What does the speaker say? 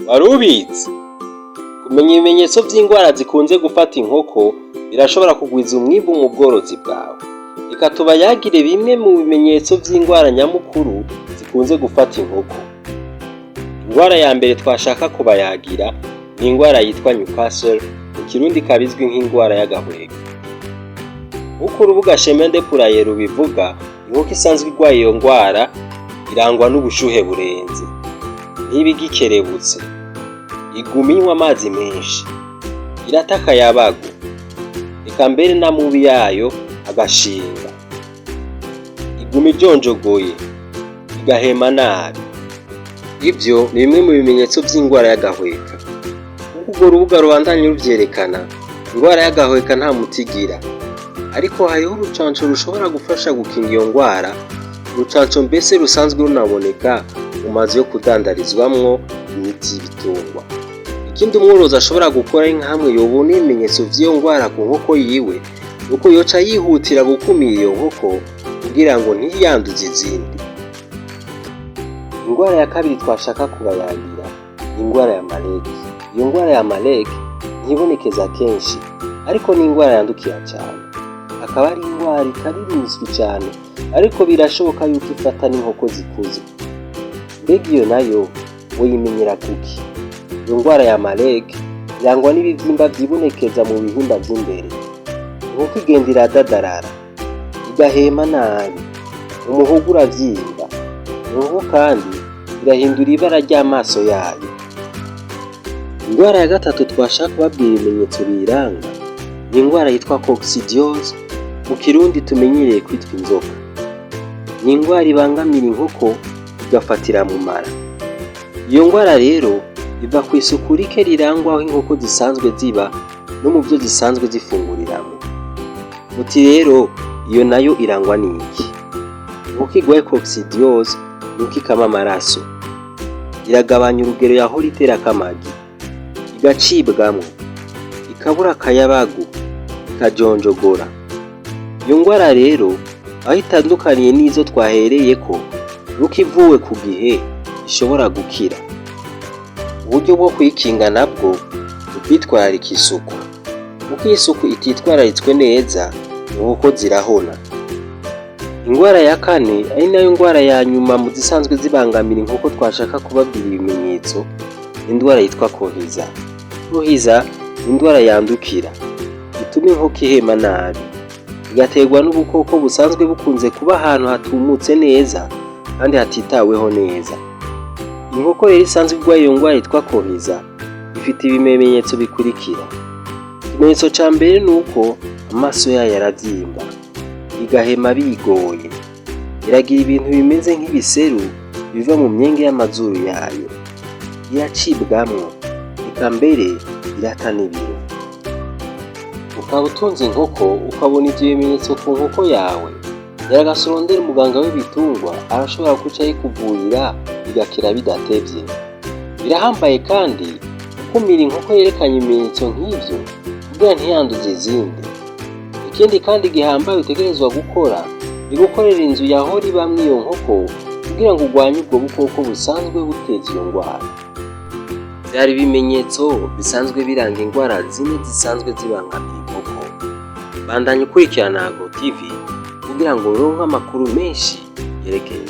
Wari ubizi? Kumenya ibimenyetso vy'ingwara zikunze gufata inkoko birashobora kugwiza umwimbu mu bworozi bwawe. Reka tubayagire bimwe mu bimenyetso vy'ingwara nyamukuru zikunze gufata inkoko. Ingwara ya mbere twashaka kubayagira ni ingwara yitwa Newcastle, mu Kirundi kabizwi nk'ingwara y'agahweka. Uko urubuga Chemin de Poulailler rubivuga, inkoko isanzwe igwaye iyo ngwara irangwa n'ubushuhe burenze, ntibigikerebutse, iguma inywa amazi menshi, irata akayabagu, eka mbere n'amubi yayo agashinga, iguma ijonjogoye, igahema nabi. Ivyo ni bimwe mu bimenyetso vy'ingwara y'agahweka. Urwo rubuga rubandanye ruvyerekana, ingwara y'agahweka nta muti igira, ariko hariho urucanco rushobora gufasha gukinga iyo ngwara. Urucanco mbese rusanzwe runaboneka mu mazu yo kudandarizwamwo imiti y'ibitungwa. Ikindi umworozi ashobora gukora Hamwe yobona ibimenyetso vy'iyo ngwara ku nkoko yiwe, nuko yoca yihutira gukumira iyo nkoko kugira ngo ntiyanduze izindi. Ingwara ya kabiri twashaka kubayagira ni ingwara ya malege. Iyo ngwara ya malege ntibonekeza kenshi, ariko ni ingwara yandukira cyane. Akaba ari ingwara itaririzwi cyane, ariko birashoboka yuko ifata n'inkoko zikuze. Mbega iyo nayo woyimenyera kuki? Iyo ngwara ya malege irangwa n'ibivyimba vyibonekeza mu bihimba vy'imbere. Inkoko igenda iradadarara, igahema nabi, umuhogo uravyimba, inkoko kandi irahindura ibara ry'amaso yayo. Ingwara ya gatatu twashaka kubabwira ibimenyetso biyiranga ni ingwara yitwa coccidiose, mu Kirundi tumenyereye kwitwa inzoka. Ni ingwara ibangamira inkoko igafatira mu mara. Iyo ngwara rero iva ku isuku rike rirangwa aho inkoko zisanzwe ziba no mu byo zisanzwe zifunguriramo. Muti rero iyo nayo irangwa n'iki? Inkoko igwaye coccidiose nuko ikama amaraso, iragabanya urugero yahora iterako amagi, igacibwamwo, ikabura akayabagu, ikajonjogora. Iyo ngwara rero aho itandukaniye n'izo twahereyeko, nuko ivuwe ku gihe ishobora gukira. Uburyo bwo kuyikinga nabwo ukwitwararika isuku. Uko isuku ititwararitswe neza, inkoko zirahona. Ingwara ya kane ari nayo ngwara ya nyuma mu zisanzwe zibangamira inkoko twashaka kubabwira ibimenyetso, indwara yitwa kohiza. Kohiza ni indwara yandukira, ituma inkoko ihema nabi, igaterwa n'ubukoko busanzwe bukunze kuba ahantu hatumutse neza kandi hatitaweho neza. Inkoko rero isanzwe igwaye iyo ngwara yitwa kohiza ifite ibimenyetso bikurikira. Ikimenyetso ca mbere ni uko amaso yayo aravyimba, igahema bigoye, iragira ibintu bimeze nk'ibiseru biva mu myenge y'amazuru yayo, iracibwamwo, eka mbere irata n'ibiro. Ukaba utunze inkoko ukabona ivyo bimenyetso ku nkoko yawe, gerageza urondere umuganga w'ibitungwa, arashobora guca ayikuvurira igakira bidatevye. Birahambaye kandi gukumira inkoko yerekanye ibimenyetso nk'ivyo kugira ntiyanduze izindi. Ikindi kandi gihambaye utegerezwa gukora ni gukorera inzu yahora ibamwo iyo nkoko kugira ngo urwanye ubwo bukoko busanzwe buteza iyo ngwara. Byari ibimenyetso bisanzwe biranga ingwara zine zisanzwe zibangamira inkoko. Bandanya ukurikirana Agro TV kugira ngo uronke amakuru menshi yerekeye